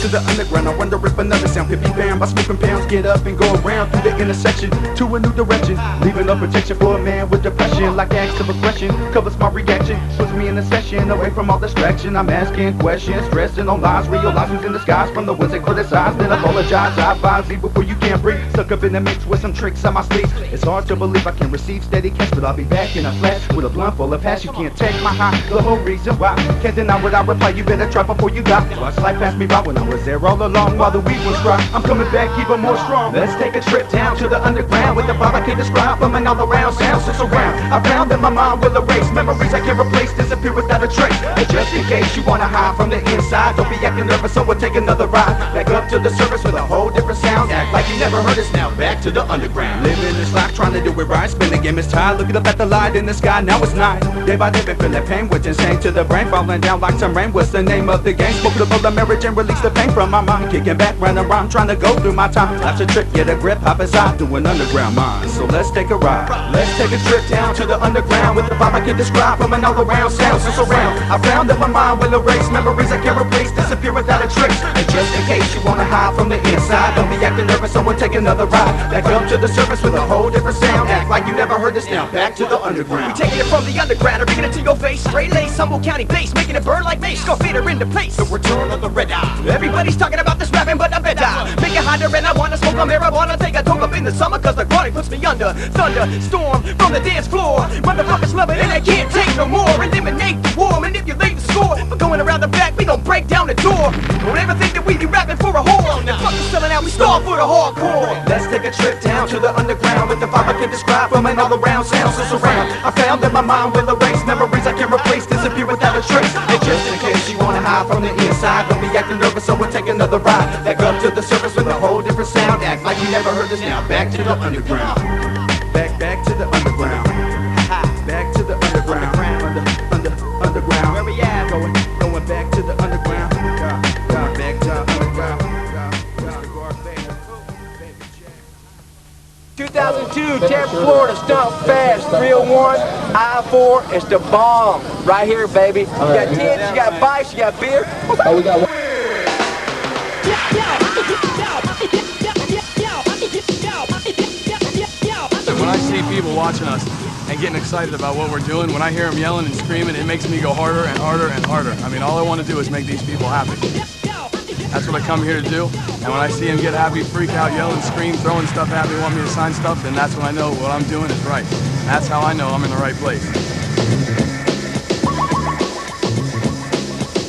to the underground. I wonder if another sound could be found by smoking pounds. Get up and go around through the intersection to a new direction, leaving no protection for a man with depression. Like acts of aggression covers my reaction, puts me in a session away from all distraction. I'm asking questions, stressing on lies, realize who's in disguise from the ones that criticize. Then apologize, I advise you before you can't breathe. Stuck up in the mix with some tricks on my sleeves. It's hard to believe I can receive steady cash, but I'll be back in a flash with a blunt full of hash. You can't take my high, the whole reason why. Can't deny what I reply, you better try before you die. Watch life pass me by when I was there all along while the weed was dry. I'm coming back even more strong. Let's take a trip down to the underground with the vibe I can't describe from an all-around sound. So surround, I found that my mind will erase memories I can't replace, disappear without a trace. And just in case you wanna hide from the inside, don't be acting nervous, so we'll take another ride back up to the surface with a whole different sound. Act like you never heard us, now back to the underground. Living this life, trying to do it right, spin the game is tired. Looking up at the light in the sky, now it's night. Day by day, been feeling pain, which insane to the brain, falling down like some rain. What's the name of the game? Smoke the bowl of marriage and release the pain from my mind. Kicking back, running around, trying to go through my time. Life's a trip, get a grip, hop inside, do an underground mind. So let's take a ride. Let's take a trip down to the underground with the vibe I can describe from an all-around sound. So surround, I found that my mind will erase memories I can't replace, disappear without a trace. And just in case you wanna hide from the inside, don't be acting nervous, so we'll take another ride back up to the surface with a whole different sound. Act like you never heard this, now back to the underground. We taking it from the underground and bringing it to your face. Straight lace, Humboldt County base, making it burn like mace. Skull Fader into place, the return of the red eye. Everybody's talking about this rapping, but I bet I make it hotter and I wanna smoke a marijuana. Take a toke up in the summer, cause the chronic puts me under. Thunderstorm from the dance floor. Motherfuckers love it and they can't take no more. Eliminate the war, manipulate the score. We're going around the back, we gon' break down the door. Don't ever think that we be rapping for a whore. Fuck the selling out, we start for the hardcore. Let's take a trip down to the underground with the vibe I can describe from an all-around sound. So surround, I found that my mind will erase memories I can't replace, disappear without a trace. And just in case you wanna hide from the inside, don't be acting nervous, so we'll take another ride back up to the surface with a whole different sound. Act like you never heard this, now back to the underground. Back to the underground. Back to the underground. Underground. Where we at? Going back to the underground. Back to the underground. 2002, Tampa, Florida, Stump Fast, 301, I-4, it's the bomb. Right here, baby. You got tents, you got bikes, you got beer. Oh, we got one. When I see people watching us and getting excited about what we're doing, when I hear them yelling and screaming, it makes me go harder and harder and harder. I mean, all I want to do is make these people happy. That's what I come here to do. And when I see them get happy, freak out, yell and scream, throwing stuff at me, want me to sign stuff, then that's when I know what I'm doing is right. That's how I know I'm in the right place.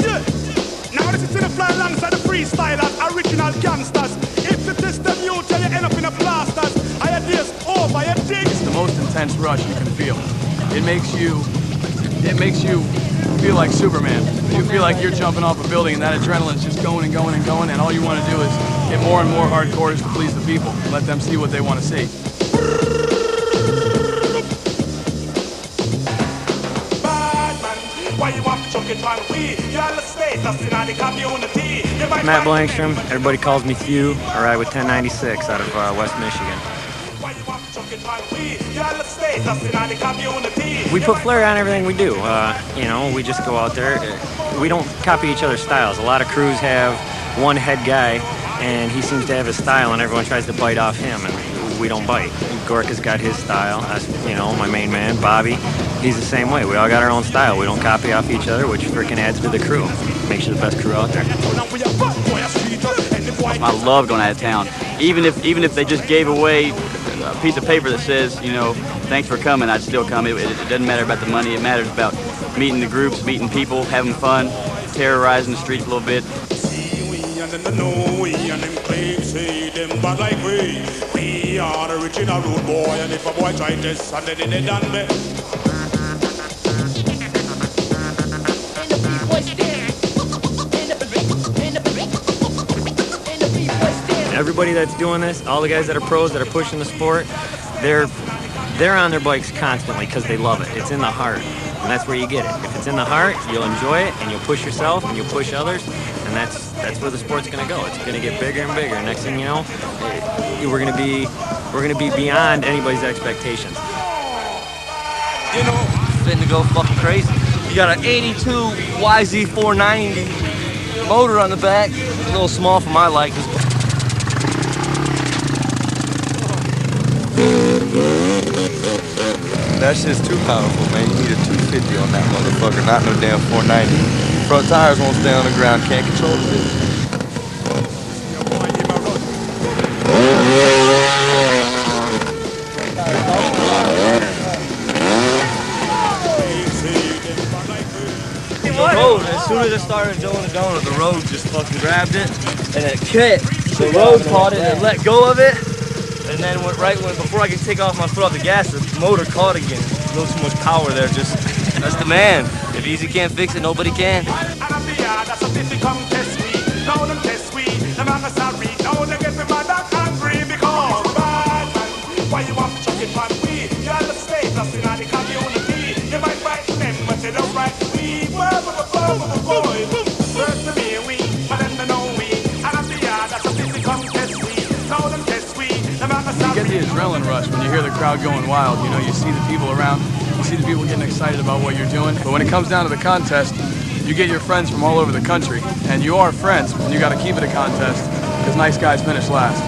Yeah. Now this is to the fly alongside the freestylers, original gangsters. If the system you tell you end up in a blasters, I had this over your dick. It's the most intense rush you can feel. It makes you feel like Superman. You feel like you're jumping off a building and that adrenaline's just going and going and going, and all you want to do is get more and more hardcore to please the people. Let them see what they want to see. Matt Blankstrom, everybody calls me Few. I ride with 1096 out of West Michigan. We put flair on everything we do. You know, we just go out there. We don't copy each other's styles. A lot of crews have one head guy, and he seems to have his style, and everyone tries to bite off him, and we don't bite. Gorka's got his style. That's, you know, my main man, Bobby. He's the same way. We all got our own style. We don't copy off each other, which freaking adds to the crew. Makes you the best crew out there. I love going out of town. Even if they just gave away a piece of paper that says, you know, thanks for coming, I'd still come. It doesn't matter about the money. It matters about meeting the groups, meeting people, having fun, terrorizing the streets a little bit. We are the original road boy, and if a boy try this, and then they done me. Everybody that's doing this, all the guys that are pros that are pushing the sport, they're on their bikes constantly because they love it. It's in the heart, and that's where you get it. If it's in the heart, you'll enjoy it, and you'll push yourself, and you'll push others, and that's where the sport's gonna go. It's gonna get bigger and bigger. Next thing you know, we're gonna be beyond anybody's expectations. You know, fitting to go fucking crazy. You got an '82 YZ490 motor on the back. It's a little small for my liking. That shit's too powerful, man. You need a 250 on that motherfucker, not no damn 490. Front tires won't stay on the ground, can't control the bitch. The road, as soon as it started doing the donut, the road just fucking grabbed it and it hit. The road caught it and let go of it. And then before I could take off my foot off the gas, the motor caught again. A little too much power there, that's the man. If Easy can't fix it, nobody can. You get the adrenaline rush when you hear the crowd going wild. You know, you see the people around, you see the people getting excited about what you're doing. But when it comes down to the contest, you get your friends from all over the country. And you are friends, and you got to keep it a contest, because nice guys finish last.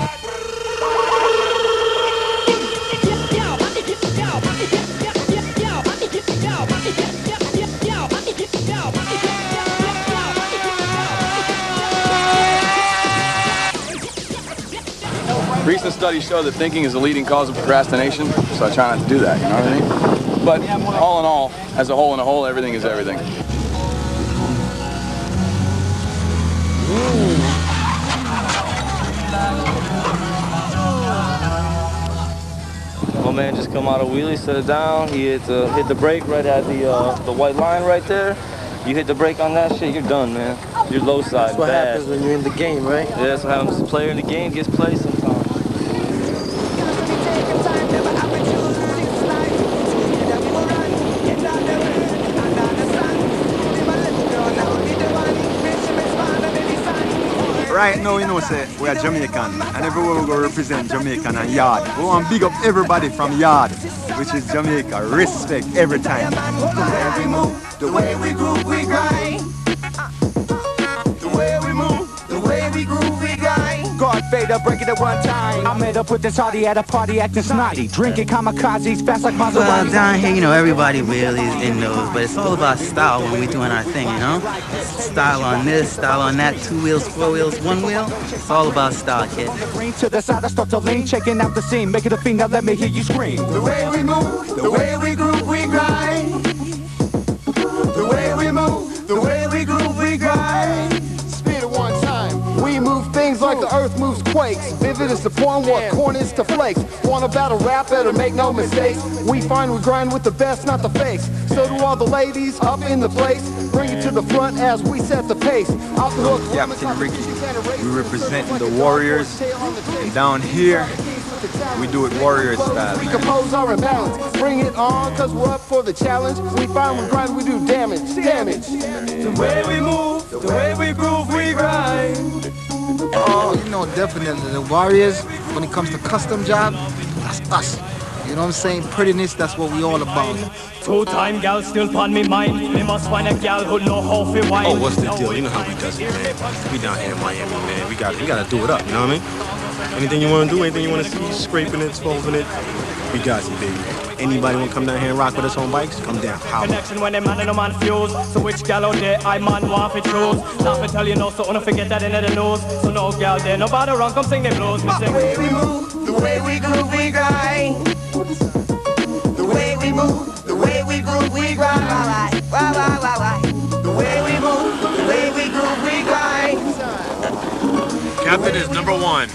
Recent studies show that thinking is the leading cause of procrastination, so I try not to do that, you know what I mean? But all in all, as a whole in a whole, everything is everything. My man just come out of wheelie, set it down. He hit the brake right at the white line right there. You hit the brake on that shit, you're done, man. You're low side. That's what happens when you're in the game, right? Yeah, that's what happens. The player in the game gets played sometimes. Right now, you know, say we are Jamaican, and everywhere we go represent Jamaican and Yard. We want to big up everybody from Yard, which is Jamaica. Respect every time. The way we move, the way we groove, we grind. The way we move, the way we groove, we grind. God Vader, break it at one time. I met up with this hardy at a party acting snotty, drinking kamikazes fast like Maserati. Well, down here, you know, everybody really is in those, but it's all about style when we're doing our thing, you know? Style on this, style on that, 2 wheels, 4 wheels, 1 wheel. It's all about style, kid. Green to the side, I start to lean, checking out the scene, making a fiend, now let me hear you scream. The way we move, the way we groove, we grind. The way we move, the way we groove, we grind. Speed at one time. We move things like the earth moves quakes. Vivid as the point, what corn is to flakes. Want a battle rap, better make no mistakes. We find we grind with the best, not the fakes. So do all the ladies up in the place. Bring it to the front as we set the pace. Off the hook, Captain Ricky. We represent the Warriors, and down here, we do it Warriors style. we compose our imbalance. Bring it on, cause we're up for the challenge. We find we grind, we do damage. The way we move, the way we groove, we grind. Oh, you know, definitely the Warriors, when it comes to custom job, that's us. You know what I'm saying? Prettiness, that's what we all about. Two-time gal still pon me mind. Me must find a gal who know how to wine. Oh, what's the deal? You know how we does it, man. We down here in Miami, man. We gotta do it up, you know what I mean? Anything you wanna do, anything you wanna see, scraping it, solving it, we got you, baby. Anybody wanna come down here and rock with us on bikes, come down. Holla. Connection when a man and a man fuse. So which gal out there I man want to choose? Not to tell you no, so don't forget that in the news. So no gal there, nobody wrong, come sing the blues. The way we move, the way we groove, we grind. The way we move, the way we groove, we grind. The way we move, the way we groove, we grind. Captain is number 1.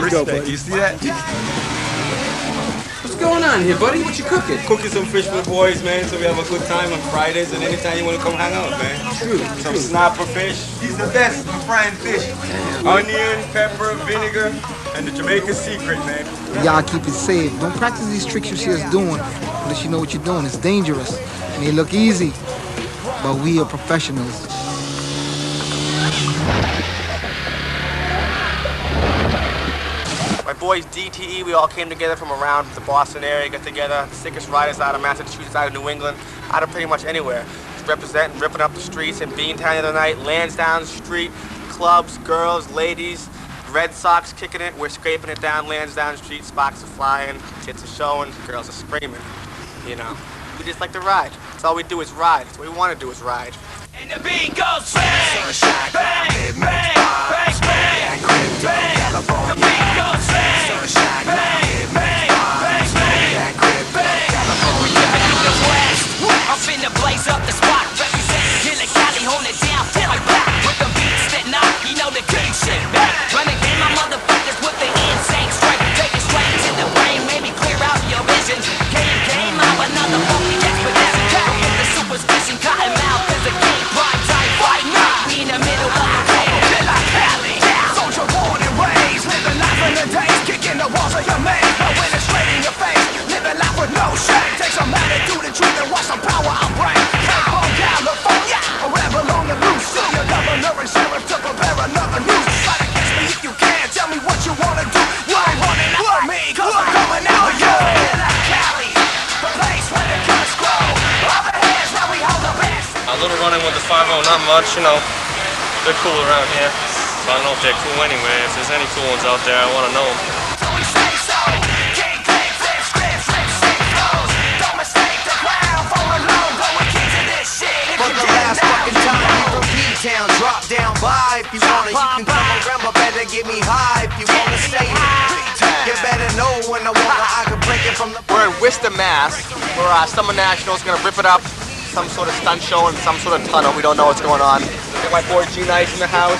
Respect. You see that? What's going on here, buddy? What you cooking? Cooking some fish for the boys, man, so we have a good time on Fridays and anytime you want to come hang out, man. True. Some snapper fish. He's the best for frying fish. Onion, pepper, vinegar, and the Jamaican secret, man. Y'all keep it safe. Don't practice these tricks you see us doing unless you know what you're doing. It's dangerous. It may look easy, but we are professionals. My boys DTE, we all came together from around the Boston area, got together, sickest riders out of Massachusetts, out of New England, out of pretty much anywhere. representing, ripping up the streets in Beantown the other night. Lansdowne Street, clubs, girls, ladies, Red Sox kicking it. We're scraping it down Lansdowne Street. Sparks are flying, tits are showing, girls are screaming. You know, we just like to ride. That's all we do is ride. That's what we want to do is ride. And the beat goes bang, bang, bang, bang, bang, bang, bang. The beat goes bang, bang, bang, bang, bang, bang. We coming through the west. I'm finna blaze up the spot. Representing Killer Cali, hold it down, till I back. With the beats that knock, you know the good shit back. Running game, my motherfuckers with the insane strike. Take it straight to the brain, maybe clear out your vision. Came out another funky expedition. Carry up the superstition, cotton mouth is a king. Prime time, fight night. We in the middle of the rain. Killer Cali, soldier born and raised. Living life in the days, kicking the walls of your maze. No winning straight in your face. Living life with no shame. Take some attitude and truth and watch some power I bring. Come on, California, a rebel on the loose. Still your governor and sheriff to prepare another noose. Try to catch me if you can. Tell me what you wanna do. You ain't running out for me, cause I'm coming out for you. Killer Cali, the place where the cuts grow. All the hands where we hold the best. A little running with the 5-0, not much, you know. They're cool around here. So I don't know if they're cool anyway. If there's any cool ones out there, I want to know them. So we say so. King, click, flip, script, slip, sing, flows. Don't mistake the ground for a low. Blowing keys to this shit. For the last fucking time, we from P-Town. Drop down by if you wanna. You can come around, but better get me high if you wanna stay here. You better know when I walk, I can break it from the. We're in Worcester, Mass. Where Summer National's gonna rip it up. Some sort of stunt show in some sort of tunnel. We don't know what's going on. Got my boy G-Nice in the house.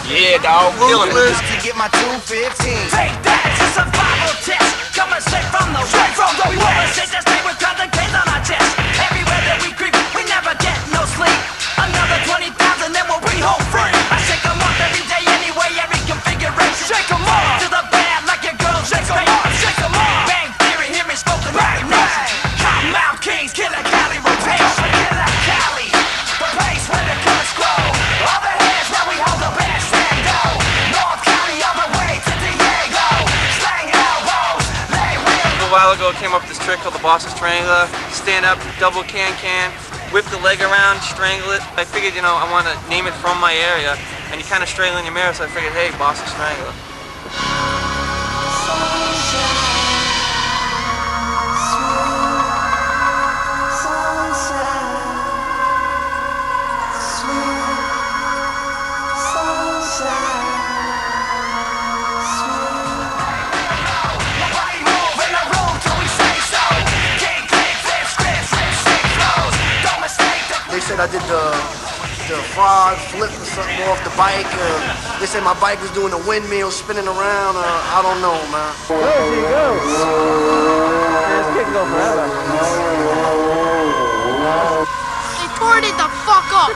Yeah, dog. Killing it. To get my 215. Take that, it's a survival test. Coming straight from the we wanna shake that state with the K's on our chest. Everywhere that we creep, we never get no sleep. Another 20,000, then we'll be home free. I shake 'em up every day anyway, every configuration. Shake 'em up to the bad like your girl shakes me. Shake 'em up. Bang theory, hear me smoking right now. Cottonmouth Kings, Killer Cali rotation. Killer Cali, the place where the cuts grow. All the hands where we hold the best and go. North County all the way to Diego. Slang elbows, lay real. A while ago, came up with this trick called the Boston Strangler. Stand up, double can, whip the leg around, strangle it. I figured, you know, I want to name it from my area, and you kind of strangle in your mirror, so I figured, hey, Boston Strangler. They said I did the frog flip or something off the bike. They said my bike was doing a windmill spinning around. I don't know, man. There she goes. This kid go forever. They poured it the fuck up.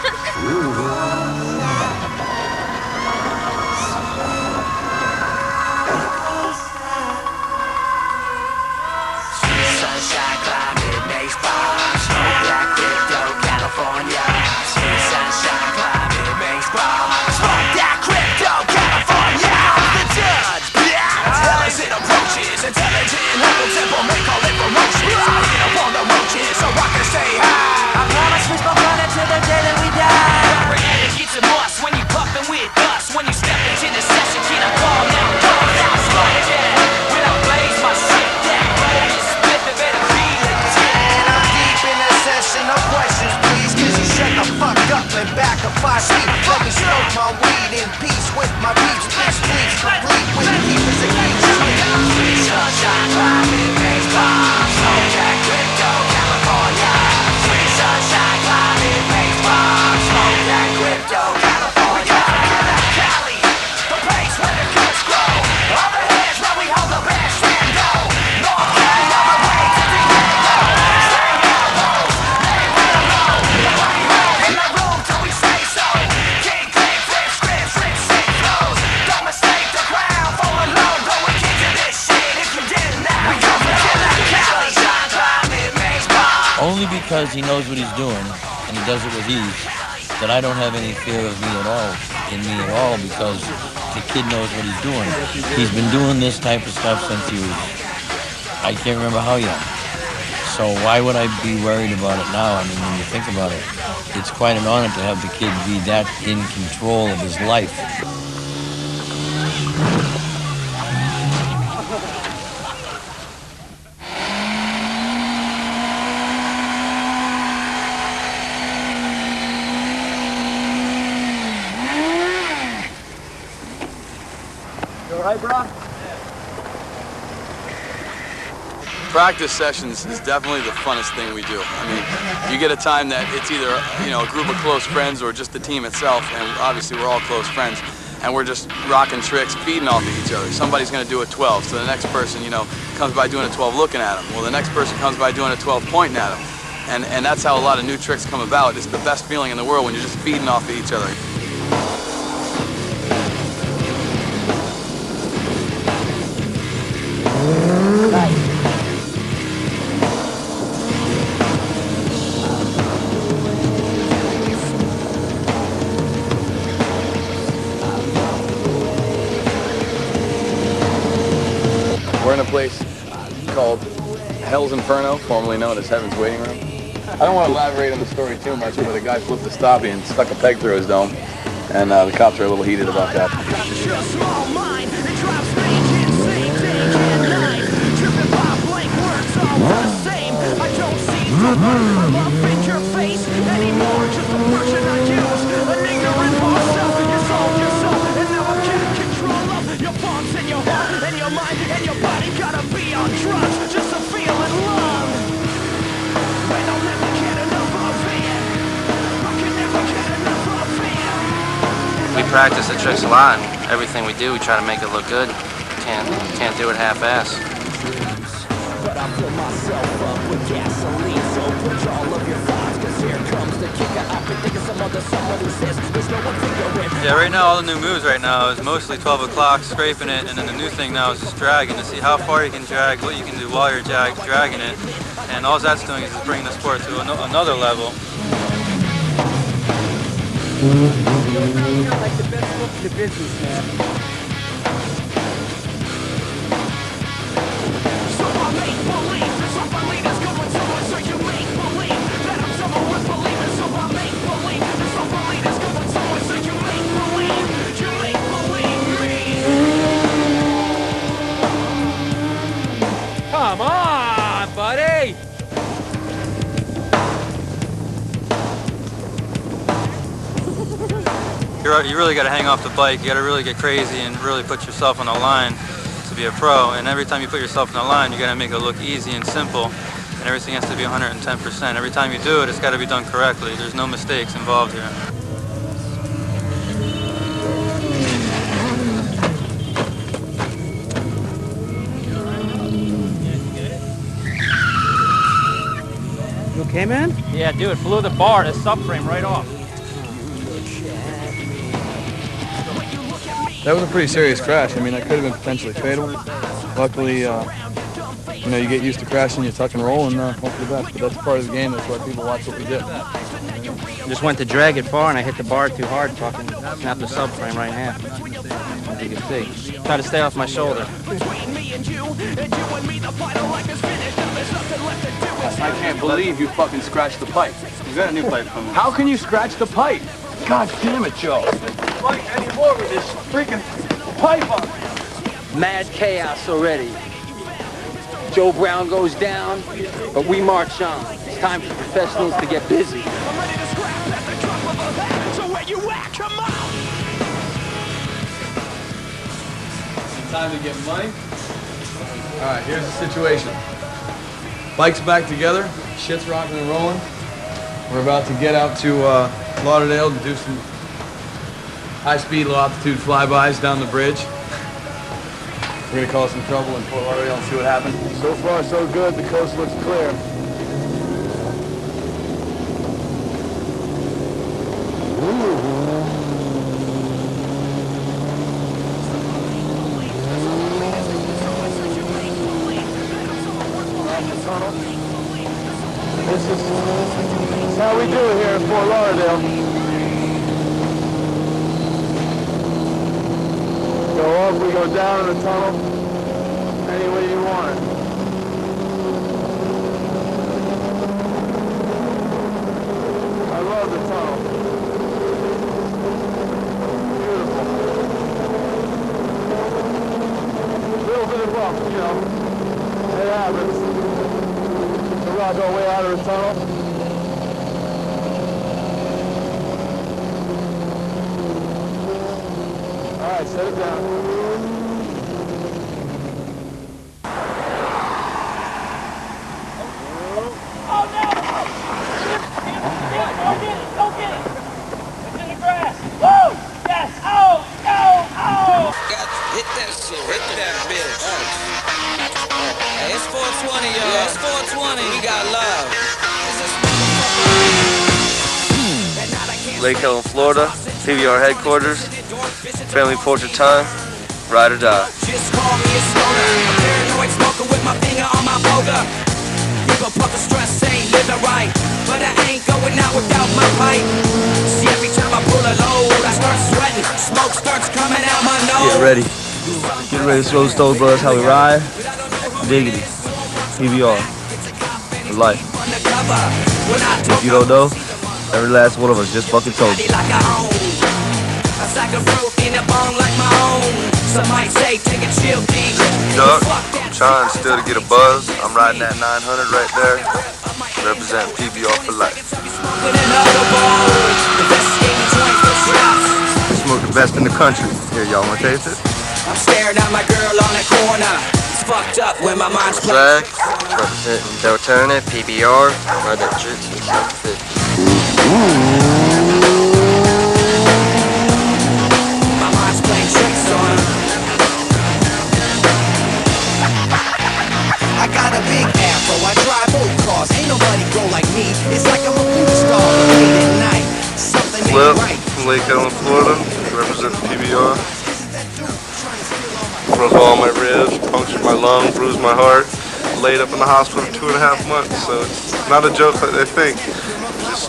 Sunshine, climate, baseball, smoke, black, crypto, California. Sweet sunshine, climate, baseball, smoke, that crypto, California. The judge, tell us it approaches. Intelligent, humble, simple, make all it ferocious. I hit up on the roaches so I can stay high. I promise we smoke on it till the day that we die. Representative gets a must when you puffin' with us. When you step into the session, keep them calm now. Calm down, slow down. When I blaze my shit down, roll is split, the better feel it. And I'm deep in the session. No questions, please. Cause you shut the fuck up and back up 5 feet. Let me smoke my weed in peace with my beats. Please, please, complete with keepers and keep Sweet sunshine, climate, baseball, smoke that crypto, California. Sweet sunshine, climate, baseball, smoke that crypto, California. Cali, the place where the cuts grow. All the hands where we hold the best and go. North County all the way to Diego. Slang elbows, lay real low. Nobody home in the room till we say so. King, click, flip, script, slip, sing, flows. Don't mistake the ground for a low. Going king to this shit if you didn't know. We come from Killer Cali. Sunshine, climate, baseball. Only because he knows what he's doing and he does it with ease, that I don't have any fear of me at all, because the kid knows what he's doing. He's been doing this type of stuff since he was, I can't remember how young. So why would I be worried about it now? I mean, when you think about it, it's quite an honor to have the kid be that in control of his life. You all right, bro? Practice sessions is definitely the funnest thing we do. I mean, you get a time that it's either, you know, a group of close friends or just the team itself, and obviously we're all close friends, and we're just rocking tricks, feeding off of each other. Somebody's gonna do a 12, so the next person, you know, comes by doing a 12 looking at him. Well, the next person comes by doing a 12 pointing at him. And that's how a lot of new tricks come about. It's the best feeling in the world when you're just feeding off of each other. We're in a place called Hell's Inferno, formerly known as Heaven's Waiting Room. I don't want to elaborate on the story too much, but a guy flipped a stoppie and stuck a peg through his dome, and the cops are a little heated about that. We practice the tricks a lot, and everything we do, we try to make it look good. Can't do it half-ass. Yeah, right now all the new moves right now is mostly 12 o'clock, scraping it, and then the new thing now is just dragging to see how far you can drag, what you can do while you're dragging it, and all that's doing is just bringing the sport to another level. Like the best book in the business, man. So I make believe that somebody that's going somewhere, so you make believe that I'm someone worth believing. So I make believe that somebody that's going somewhere, so you make believe me. Come on, buddy! You really got to hang off the bike. You got to really get crazy and really put yourself on the line to be a pro. And every time you put yourself on the line, you got to make it look easy and simple. And everything has to be 110%. Every time you do it, it's got to be done correctly. There's no mistakes involved here. You okay, man? Yeah, dude, it blew the bar, the subframe right off. That was a pretty serious crash. I mean, that could have been potentially fatal. Luckily, you know, you get used to crashing, you tuck and roll, and hope for the best. But that's part of the game. That's why people watch what we did. Just went to drag it far, and I hit the bar too hard, fucking snapped the subframe right in half. As you can see. Try to stay off my shoulder. I can't believe you fucking scratched the pipe. You got a new pipe coming. How can you scratch the pipe? God damn it, Joe. Like anymore with this freaking pipe on. Mad chaos already. Joe Brown goes down, but we march on. It's time for professionals to get busy. I'm ready to scrap at the drop of a hat. So where you at? Come on! Time to get money. All right, here's the situation. Bike's back together. Shit's rocking and rolling. We're about to get out to Lauderdale to do some high-speed, low-altitude flybys down the bridge. We're gonna cause some trouble in Fort Lauderdale and see what happens. So far, so good. The coast looks clear. This is how we do it here in Fort Lauderdale. Go up, we go down in the tunnel, any way you want it. I go way out of the tunnel. All right, set it down. Hit that shit, hit that bitch. Hey, it's 420, y'all. Yeah, it's 420. We got love. Lake Helen, Florida, PBR headquarters, family portrait time, ride or die. Just call me a stoner, a paranoid smoker with my finger on my boga. Give a puff of stress, ain't living right, but I ain't going out without my pipe. See, every time I pull a load, I start sweating, smoke starts coming out my nose. Get ready. Get ready to slow the stove, brothers. How we ride? Diggity. PBR. For life. If you don't know, every last one of us just fucking told you. Duck, I'm trying still to get a buzz. I'm riding that 900 right there. Representing PBR for life. Smoke the best in the country. Here, y'all wanna taste it? I'm staring at my girl on the corner. It's fucked up when my mind's Zach, representing Deltona, PBR, ride that shit to the 750. My mind's playing tricks on him. I got a big afro, I drive old cars. Ain't nobody grow like me. It's like I'm a movie star late at night. Something Flip ain't right. from Lake Helen, Florida, representing PBR. Broke all my ribs, punctured my lung, bruised my heart, laid up in the hospital for 2.5 months, so it's not a joke like they think. Just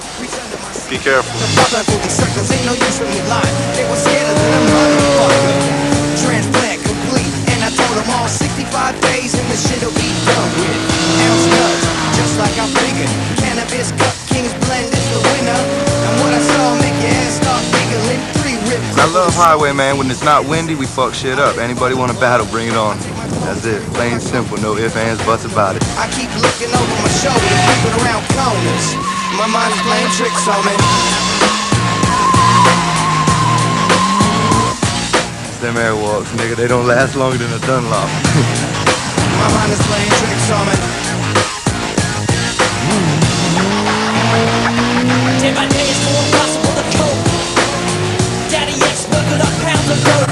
be careful. Ain't no use for me lying. They were scared of them motherfucker. Transplant complete, and I told them all 65 days and the shit'll be done with. Ounce nuts, just like I figured. Cannabis Cup Kings blend is the winner. And what I saw make your ass start giggling. 3 rib. I love Highway, man. When it's not windy, we fuck shit up. Anybody want to battle, bring it on. That's it. Plain simple. No ifs, ands, buts about it. I keep looking over my shoulder, creeping around corners. My mind's playing tricks on me. Them airwalks, nigga, they don't last longer than a Dunlop. My mind is playing tricks on me. Day by day it's more impossible to cope. Daddy X smuggled up pounds of dope.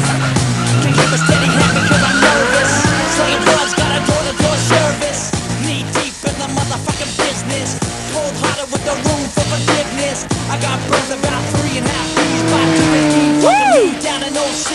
Can't keep a steady hand because I'm nervous. Slaying bloods, got a door-to-door service. Knee deep in the motherfucking business. Cold hearted with the room for forgiveness. I got burned about 3.5 B's by 215. Fucking me down in OC.